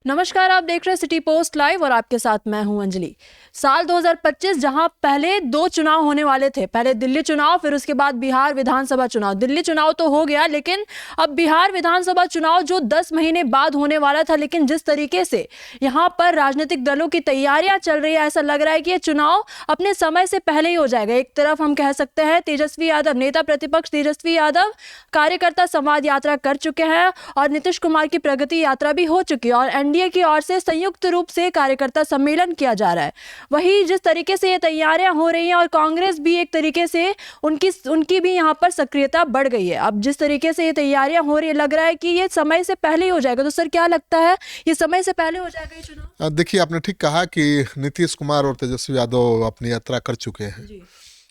नमस्कार, आप देख रहे हैं सिटी पोस्ट लाइव और आपके साथ मैं हूं अंजलि। साल 2025 जहां पहले दो चुनाव होने वाले थे, पहले दिल्ली चुनाव फिर उसके बाद बिहार विधानसभा चुनाव। दिल्ली चुनाव तो हो गया, लेकिन अब बिहार विधानसभा चुनाव जो 10 महीने बाद होने वाला था, लेकिन जिस तरीके से यहां पर राजनीतिक दलों की तैयारियां चल रही है, ऐसा लग रहा है कि ये चुनाव अपने समय से पहले ही हो जाएगा। एक तरफ हम कह सकते हैं तेजस्वी यादव, नेता प्रतिपक्ष तेजस्वी यादव कार्यकर्ता संवाद यात्रा कर चुके हैं और नीतीश कुमार की प्रगति यात्रा भी हो चुकी है और एनडीए की ओर से संयुक्त रूप से कार्यकर्ता सम्मेलन किया जा रहा है। वही जिस तरीके से ये तैयारियां हो रही हैं और कांग्रेस भी एक तरीके से उनकी भी यहाँ पर सक्रियता बढ़ गई है। अब जिस तरीके से ये तैयारियां हो रही है, लग रहा है कि ये समय से पहले ही हो जाएगा। तो सर, क्या लगता है, ये समय से पहले हो जाएगा ये चुनाव? देखिए, आपने ठीक कहा कि नीतीश कुमार और तेजस्वी यादव अपनी यात्रा कर चुके हैं जी।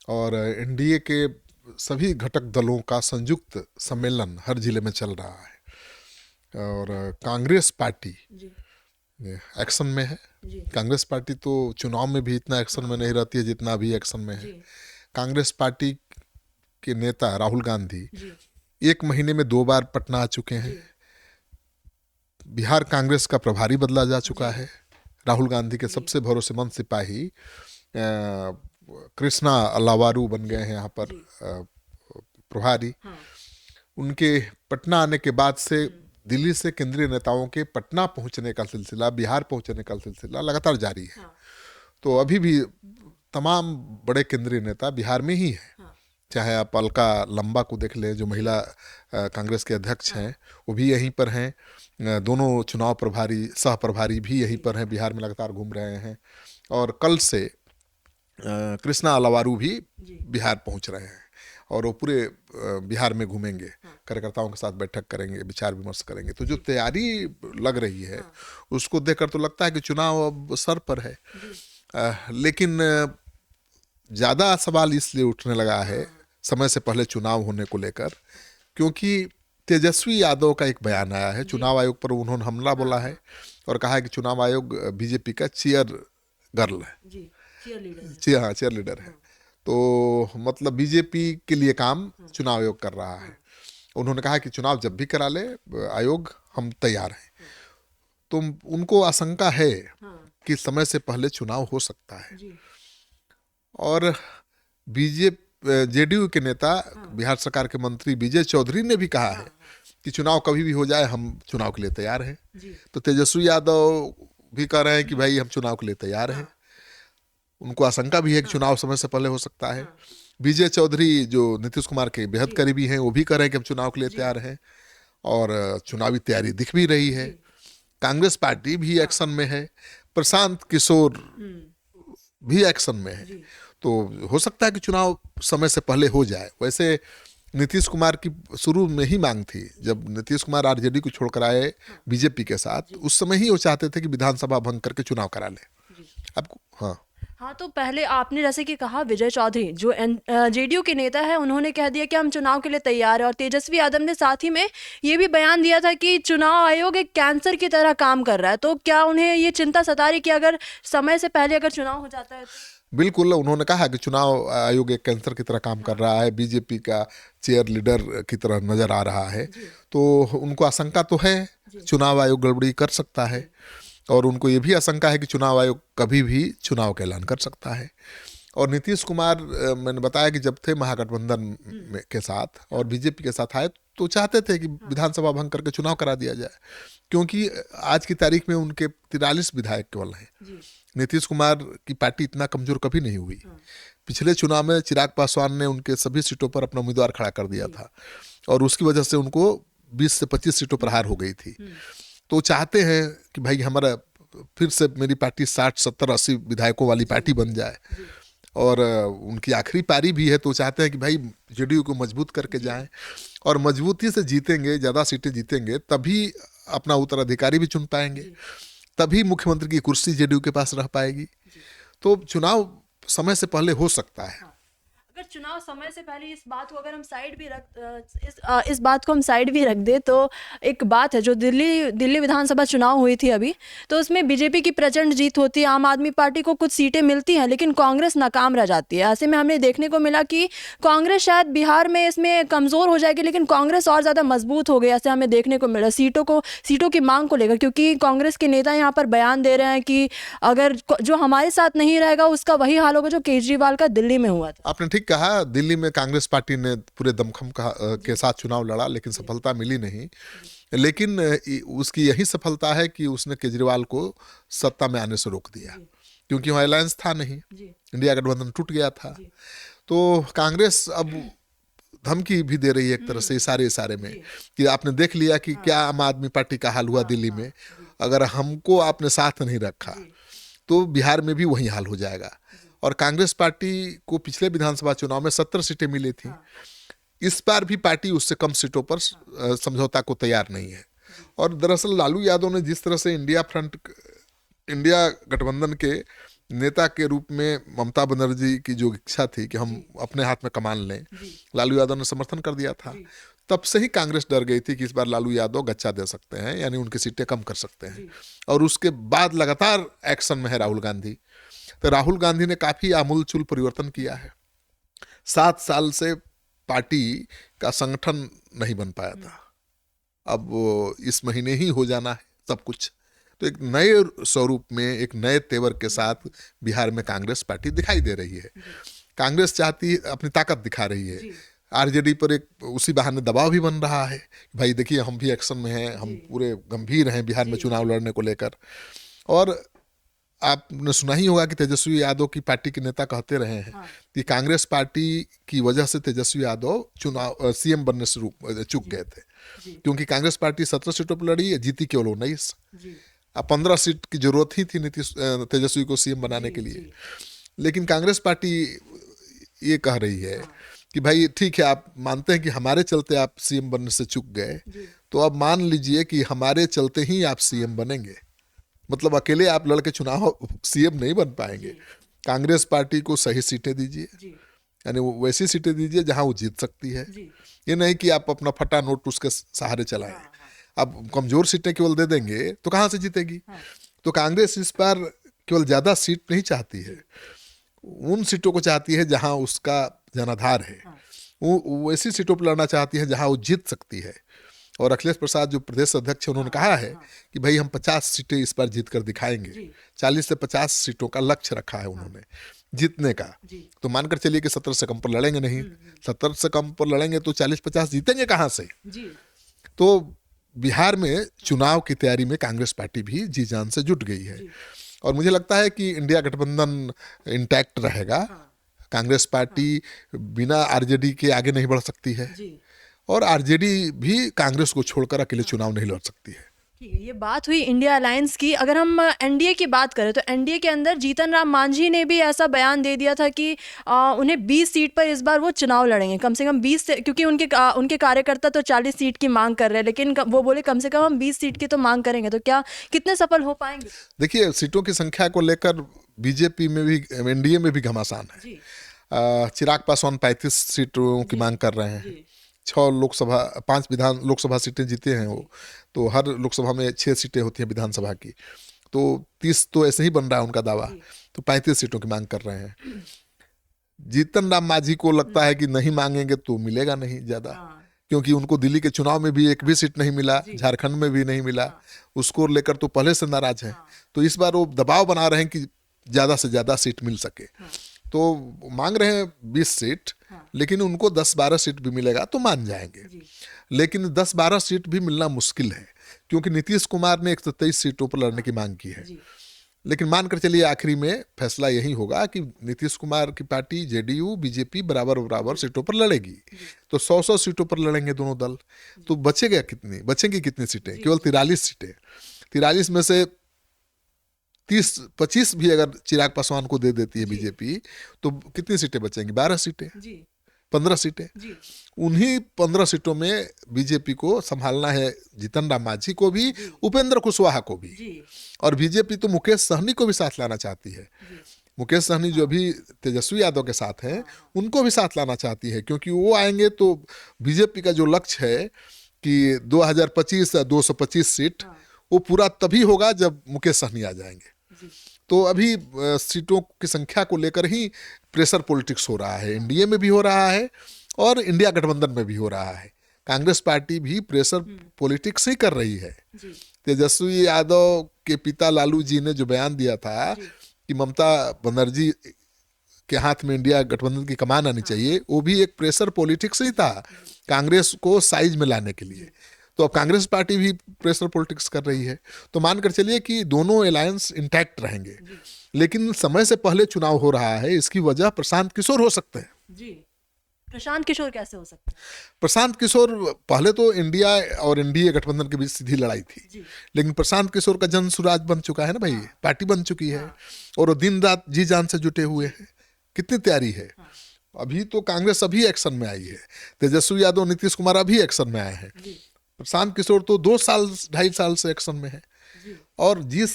और एनडीए के सभी घटक दलों का संयुक्त सम्मेलन हर जिले में चल रहा है और कांग्रेस पार्टी जी। एक्शन में है। जी। कांग्रेस पार्टी तो चुनाव में भी इतना एक्शन में नहीं रहती है जितना अभी एक्शन में है। जी। कांग्रेस पार्टी के नेता राहुल गांधी जी। 1 महीने में 2 बार पटना आ चुके हैं। बिहार कांग्रेस का प्रभारी बदला जा चुका है। राहुल गांधी के सबसे भरोसेमंद सिपाही कृष्णा अलावारू बन गए हैं यहाँ पर प्रभारी। उनके पटना आने के बाद से दिल्ली से केंद्रीय नेताओं के पटना पहुंचने का सिलसिला, बिहार पहुंचने का सिलसिला लगातार जारी है। तो अभी भी तमाम बड़े केंद्रीय नेता बिहार में ही हैं। चाहे आप अलका लंबा को देख लें, जो महिला कांग्रेस के अध्यक्ष हैं, वो भी यहीं पर हैं। दोनों चुनाव प्रभारी, सह प्रभारी भी यहीं पर हैं, बिहार में लगातार घूम रहे हैं। और कल से कृष्णा अलावारू भी बिहार पहुंच रहे हैं और वो पूरे बिहार में घूमेंगे, कार्यकर्ताओं के साथ बैठक करेंगे, विचार विमर्श करेंगे। तो जो तैयारी लग रही है उसको देखकर तो लगता है कि चुनाव अब सर पर है। लेकिन ज़्यादा सवाल इसलिए उठने लगा है समय से पहले चुनाव होने को लेकर, क्योंकि तेजस्वी यादव का एक बयान आया है। चुनाव आयोग पर उन्होंने हमला बोला है और कहा है कि चुनाव आयोग बीजेपी का चीयर गर्ल है, चीयर लीडर है। तो मतलब बीजेपी के लिए काम चुनाव आयोग कर रहा है। उन्होंने कहा कि चुनाव जब भी करा ले आयोग, हम तैयार हैं। तो उनको आशंका है कि समय से पहले चुनाव हो सकता है। और जेडीयू के नेता, बिहार सरकार के मंत्री विजय चौधरी ने भी कहा है कि चुनाव कभी भी हो जाए, हम चुनाव के लिए तैयार हैं। तो तेजस्वी यादव भी कह रहे हैं कि भाई हम चुनाव के लिए तैयार हैं। उनको आशंका भी है कि चुनाव समय से पहले हो सकता है। विजय चौधरी जो नीतीश कुमार के बेहद करीबी हैं, वो भी कह रहे हैं कि हम चुनाव के लिए तैयार हैं और चुनावी तैयारी दिख भी रही है। कांग्रेस पार्टी भी एक्शन में है, प्रशांत किशोर भी एक्शन में है। तो हो सकता है कि चुनाव समय से पहले हो जाए। वैसे नीतीश कुमार की शुरू में ही मांग थी, जब नीतीश कुमार आरजेडी को छोड़कर आए बीजेपी के साथ, उस समय ही वो चाहते थे कि विधानसभा भंग करके चुनाव करा ले। आपको हाँ, तो पहले आपने जैसे कि कहा, विजय चौधरी जो जेडीयू के नेता है, उन्होंने कह दिया कि हम चुनाव के लिए तैयार हैं और तेजस्वी यादव ने साथ ही में ये भी बयान दिया था कि चुनाव आयोग एक कैंसर की तरह काम कर रहा है। तो क्या उन्हें ये चिंता सता रही कि अगर समय से पहले अगर चुनाव हो जाता है तो? बिल्कुल, उन्होंने कहा कि चुनाव आयोग एक कैंसर की तरह काम कर रहा है, बीजेपी का चेयर लीडर की तरह नजर आ रहा है। तो उनको आशंका तो है चुनाव आयोग गड़बड़ी कर सकता है और उनको ये भी आशंका है कि चुनाव आयोग कभी भी चुनाव का ऐलान कर सकता है। और नीतीश कुमार, मैंने बताया कि जब थे महागठबंधन के साथ और बीजेपी के साथ आए, तो चाहते थे कि विधानसभा भंग करके चुनाव करा दिया जाए, क्योंकि आज की तारीख में उनके 43 विधायक केवल हैं। नीतीश कुमार की पार्टी इतना कमजोर कभी नहीं हुई। पिछले चुनाव में चिराग पासवान ने उनके सभी सीटों पर अपना उम्मीदवार खड़ा कर दिया था और उसकी वजह से उनको 20 से 25 सीटों पर हार हो गई थी। तो चाहते हैं कि भाई हमारा फिर से मेरी पार्टी 60, 70, 80 विधायकों वाली पार्टी बन जाए और उनकी आखिरी पारी भी है। तो चाहते हैं कि भाई जेडीयू को मजबूत करके जाएं और मजबूती से जीतेंगे, ज़्यादा सीटें जीतेंगे, तभी अपना उत्तराधिकारी भी चुन पाएंगे, तभी मुख्यमंत्री की कुर्सी जेडीयू के पास रह पाएगी। तो चुनाव समय से पहले हो सकता है। अगर चुनाव समय से पहले इस बात को अगर हम साइड भी इस बात को हम साइड भी रख दे तो एक बात है जो दिल्ली विधानसभा चुनाव हुई थी अभी, तो उसमें बीजेपी की प्रचंड जीत होती है, आम आदमी पार्टी को कुछ सीटें मिलती हैं लेकिन कांग्रेस नाकाम रह जाती है। ऐसे में हमें देखने को मिला कि कांग्रेस शायद बिहार में इसमें कमज़ोर हो जाएगी लेकिन कांग्रेस और ज़्यादा मजबूत हो गई, ऐसे हमें देखने को मिला सीटों की मांग को लेकर, क्योंकि कांग्रेस के नेता यहाँ पर बयान दे रहे हैं कि अगर जो हमारे साथ नहीं रहेगा उसका वही हाल होगा जो केजरीवाल का दिल्ली में हुआ था। आपने ठीक कहा, दिल्ली में कांग्रेस पार्टी ने पूरे दमखम के साथ चुनाव लड़ा लेकिन सफलता मिली नहीं। लेकिन उसकी यही सफलता है कि उसने केजरीवाल को सत्ता में आने से रोक दिया, क्योंकि वहाँ अलायंस था नहीं, इंडिया गठबंधन टूट गया था। तो कांग्रेस अब धमकी भी दे रही है एक तरह से इशारे में कि आपने देख लिया कि क्या आम आदमी पार्टी का हाल हुआ दिल्ली में, अगर हमको आपने साथ नहीं रखा तो बिहार में भी वही हाल हो जाएगा। और कांग्रेस पार्टी को पिछले विधानसभा चुनाव में 70 सीटें मिली थी, इस बार भी पार्टी उससे कम सीटों पर समझौता को तैयार नहीं है। और दरअसल लालू यादव ने जिस तरह से इंडिया गठबंधन के नेता के रूप में ममता बनर्जी की जो इच्छा थी कि हम अपने हाथ में कमान लें, लालू यादव ने समर्थन कर दिया था। तब से ही कांग्रेस डर गई थी कि इस बार लालू यादव गच्चा दे सकते हैं, यानी उनकी सीटें कम कर सकते हैं। और उसके बाद लगातार एक्शन में है राहुल गांधी। तो राहुल गांधी ने काफी आमूलचूल परिवर्तन किया है। 7 साल से पार्टी का संगठन नहीं बन पाया था, अब इस महीने ही हो जाना है सब कुछ। तो एक नए स्वरूप में, एक नए तेवर के साथ बिहार में कांग्रेस पार्टी दिखाई दे रही है। कांग्रेस चाहती अपनी ताकत दिखा रही है, आरजेडी पर एक उसी बहाने दबाव भी बन रहा है, भाई देखिए हम भी एक्शन में हैं, हम पूरे गंभीर हैं बिहार में चुनाव लड़ने को लेकर। और आपने सुना ही होगा कि तेजस्वी यादव की पार्टी के नेता कहते रहे हैं कि कांग्रेस पार्टी की वजह से तेजस्वी यादव चुनाव सीएम बनने से चूक गए थे, क्योंकि कांग्रेस पार्टी 17 सीटों पर लड़ी, जीती केवल 19। अब 15 सीट की जरूरत ही थी तेजस्वी को सीएम बनाने के लिए। लेकिन कांग्रेस पार्टी ये कह रही है कि भाई ठीक है, आप मानते हैं कि हमारे चलते आप सीएम बनने से चूक गए, तो अब मान लीजिए कि हमारे चलते ही आप सीएम बनेंगे। मतलब अकेले आप लड़के चुनाव सीएम नहीं बन पाएंगे। कांग्रेस पार्टी को सही सीटें दीजिए, यानी वैसी सीटें दीजिए जहां वो जीत सकती है। ये नहीं कि आप अपना फटा नोट उसके सहारे चलाएं। अब कमजोर सीटें केवल दे देंगे तो कहां से जीतेगी। तो कांग्रेस इस बार केवल ज्यादा सीट नहीं चाहती है, उन सीटों को चाहती है जहां उसका जनाधार है। वो ऐसी सीटों पर लड़ना चाहती है जहां वो जीत सकती है। और अखिलेश प्रसाद जो प्रदेश अध्यक्ष है, उन्होंने कहा है कि भाई हम 50 सीटें इस बार जीत कर दिखाएंगे। 40 से 50 सीटों का लक्ष्य रखा है उन्होंने जीतने का। तो मानकर चलिए कि 70 से कम पर लड़ेंगे नहीं, 70 से कम पर लड़ेंगे तो 40-50 जीतेंगे कहां से। तो बिहार में चुनाव की तैयारी में कांग्रेस पार्टी भी जी जान से जुट गई है। और मुझे लगता है कि इंडिया गठबंधन इंटैक्ट रहेगा। कांग्रेस पार्टी बिना आरजेडी के आगे नहीं बढ़ सकती है, और आरजेडी भी कांग्रेस को छोड़कर अकेले चुनाव नहीं लड़ सकती है। ये बात हुई इंडिया अलायंस की। अगर हम एनडीए की बात करें तो एनडीए के अंदर जीतन राम मांझी ने भी ऐसा बयान दे दिया था कि उन्हें 20 सीट पर इस बार वो चुनाव लड़ेंगे, कम से कम 20 से, क्योंकि उनके कार्यकर्ता तो 40 सीट की मांग कर रहे हैं, लेकिन वो बोले कम से कम हम 20 सीट की तो मांग करेंगे। तो क्या कितने सफल हो पाएंगे? देखिए, सीटों की संख्या को लेकर बीजेपी में भी, एनडीए में भी घमासान है। चिराग पासवान 35 सीटों की मांग कर रहे हैं। 5 लोकसभा सीटें जीते हैं वो, तो हर लोकसभा में 6 सीटें होती हैं विधानसभा की, तो 30 तो ऐसे ही बन रहा है उनका दावा। तो 35 सीटों की मांग कर रहे हैं। जीतन राम मांझी को लगता है कि नहीं मांगेंगे तो मिलेगा नहीं ज्यादा, क्योंकि उनको दिल्ली के चुनाव में भी एक भी सीट नहीं मिला, झारखंड में भी नहीं मिला, उसको लेकर तो पहले से नाराज है। तो इस बार वो दबाव बना रहे हैं कि ज्यादा से ज्यादा सीट मिल सके। तो मांग रहे हैं 20 सीट, लेकिन उनको 10-12 सीट भी मिलेगा तो मान जाएंगे। लेकिन 10-12 सीट भी मिलना मुश्किल है, क्योंकि नीतीश कुमार ने 123 सीटों पर लड़ने की मांग की है। लेकिन मानकर चलिए आखिरी में फैसला यही होगा कि नीतीश कुमार की पार्टी जेडीयू बीजेपी बराबर सीटों पर लड़ेगी। तो 100 सीटों पर लड़ेंगे दोनों दल, तो बचेंगी कितनी सीटें? केवल 43 सीटें। 43 में से 30-25 भी अगर चिराग पासवान को दे देती है बीजेपी, तो कितनी सीटें बचेंगी? 12 सीटें, 15 सीटें। उन्हीं 15 सीटों में बीजेपी को संभालना है, जीतन राम मांझी को भी, उपेंद्र कुशवाहा को भी। और बीजेपी तो मुकेश सहनी को भी साथ लाना चाहती है। मुकेश सहनी जो अभी तेजस्वी यादव के साथ हैं उनको भी साथ लाना चाहती है, क्योंकि वो आएंगे तो बीजेपी का जो लक्ष्य है कि 2025 या 225 सीट वो पूरा तभी होगा जब मुकेश सहनी आ जाएंगे। तो अभी सीटों की संख्या को लेकर ही प्रेशर पॉलिटिक्स हो रहा है, एनडीए में भी हो रहा है और इंडिया गठबंधन में भी हो रहा है। कांग्रेस पार्टी भी प्रेशर पॉलिटिक्स ही कर रही है। तेजस्वी यादव के पिता लालू जी ने जो बयान दिया था कि ममता बनर्जी के हाथ में इंडिया गठबंधन की कमान आनी चाहिए, वो भी एक प्रेशर पॉलिटिक्स ही था कांग्रेस को साइज में लाने के लिए। तो अब कांग्रेस पार्टी भी प्रेशर पॉलिटिक्स कर रही है। तो मानकर चलिए कि दोनों अलायंस इंटैक्ट रहेंगे, लेकिन समय से पहले चुनाव हो रहा है, इसकी वजह प्रशांत किशोर हो सकते हैं। जी, प्रशांत किशोर कैसे हो सकते हैं? प्रशांत किशोर पहले तो इंडिया और एनडीए गठबंधन के बीच सीधी लड़ाई थी, लेकिन प्रशांत किशोर का जन सुराज बन चुका है ना भाई, पार्टी बन चुकी है और वो दिन रात जी जान से जुटे हुए हैं। कितनी तैयारी है। अभी तो कांग्रेस अभी एक्शन में आई है, तेजस्वी यादव नीतीश कुमार अभी एक्शन में आए हैं, प्रशांत किशोर तो 2-2.5 साल से एक्शन में है। और जिस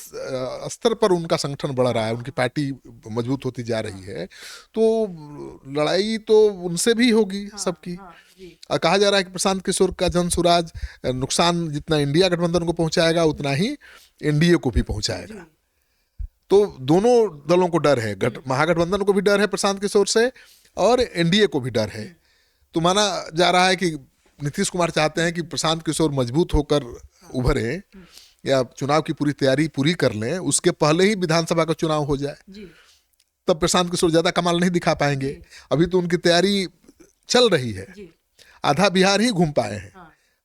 स्तर पर उनका संगठन बढ़ रहा है, उनकी पार्टी मजबूत होती जा रही है, तो लड़ाई तो उनसे भी होगी सबकी। और कहा जा रहा है कि प्रशांत किशोर का जन सुराज नुकसान जितना इंडिया गठबंधन को पहुंचाएगा उतना ही एनडीए को भी पहुंचाएगा। तो दोनों दलों को डर है, महागठबंधन को भी डर है प्रशांत किशोर से और एनडीए को भी डर है। तो माना जा रहा है कि नीतीश कुमार चाहते हैं कि प्रशांत किशोर मजबूत होकर उभरे या चुनाव की पूरी तैयारी पूरी कर लें, उसके पहले ही विधानसभा का चुनाव हो जाए, तब प्रशांत किशोर ज्यादा कमाल नहीं दिखा पाएंगे। अभी तो उनकी तैयारी चल रही है, आधा बिहार ही घूम पाए हैं,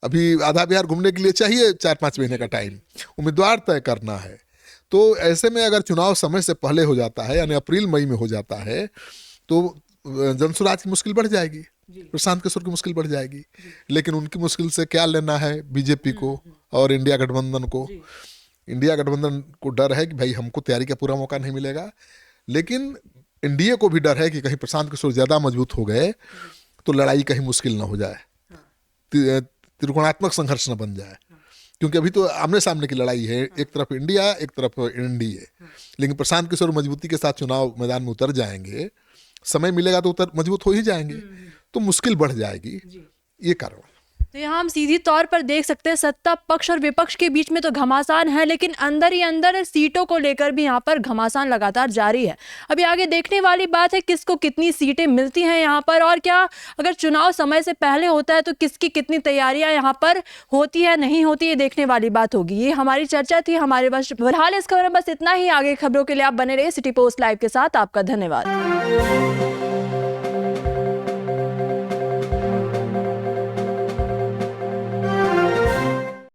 अभी आधा बिहार घूमने के लिए चाहिए 4-5 महीने का टाइम, उम्मीदवार तय करना है। तो ऐसे में अगर चुनाव समय से पहले हो जाता है, यानी अप्रैल मई में हो जाता है, तो जनसुराज की मुश्किल बढ़ जाएगी, प्रशांत किशोर की मुश्किल बढ़ जाएगी। लेकिन उनकी मुश्किल से क्या लेना है बीजेपी को और इंडिया गठबंधन को? इंडिया गठबंधन को डर है कि भाई हमको तैयारी का पूरा मौका नहीं मिलेगा, लेकिन एनडीए को भी डर है कि कहीं प्रशांत किशोर ज्यादा मजबूत हो गए तो लड़ाई कहीं मुश्किल ना हो जाए, त्रिकोणात्मक संघर्ष न बन जाए। क्योंकि अभी तो आमने सामने की लड़ाई है, एक तरफ इंडिया एक तरफ एनडीए। लेकिन प्रशांत किशोर मजबूती के साथ चुनाव मैदान में उतर जाएंगे, समय मिलेगा तो उतर मजबूत हो ही जाएंगे, तो मुश्किल बढ़ जाएगी, ये कारण। तो यहाँ हम सीधी तौर पर देख सकते हैं सत्ता पक्ष और विपक्ष के बीच में तो घमासान है, लेकिन अंदर ही अंदर सीटों को लेकर भी यहाँ पर घमासान लगातार जारी है। अभी आगे देखने वाली बात है किसको कितनी सीटें मिलती हैं यहाँ पर, और क्या अगर चुनाव समय से पहले होता है तो किसकी कितनी तैयारियां यहाँ पर होती है नहीं होती, ये देखने वाली बात होगी। ये हमारी चर्चा थी हमारे बस फिलहाल इस खबर में बस इतना ही। आगे खबरों के लिए आप बने रहिए सिटी पोस्ट लाइव के साथ। आपका धन्यवाद।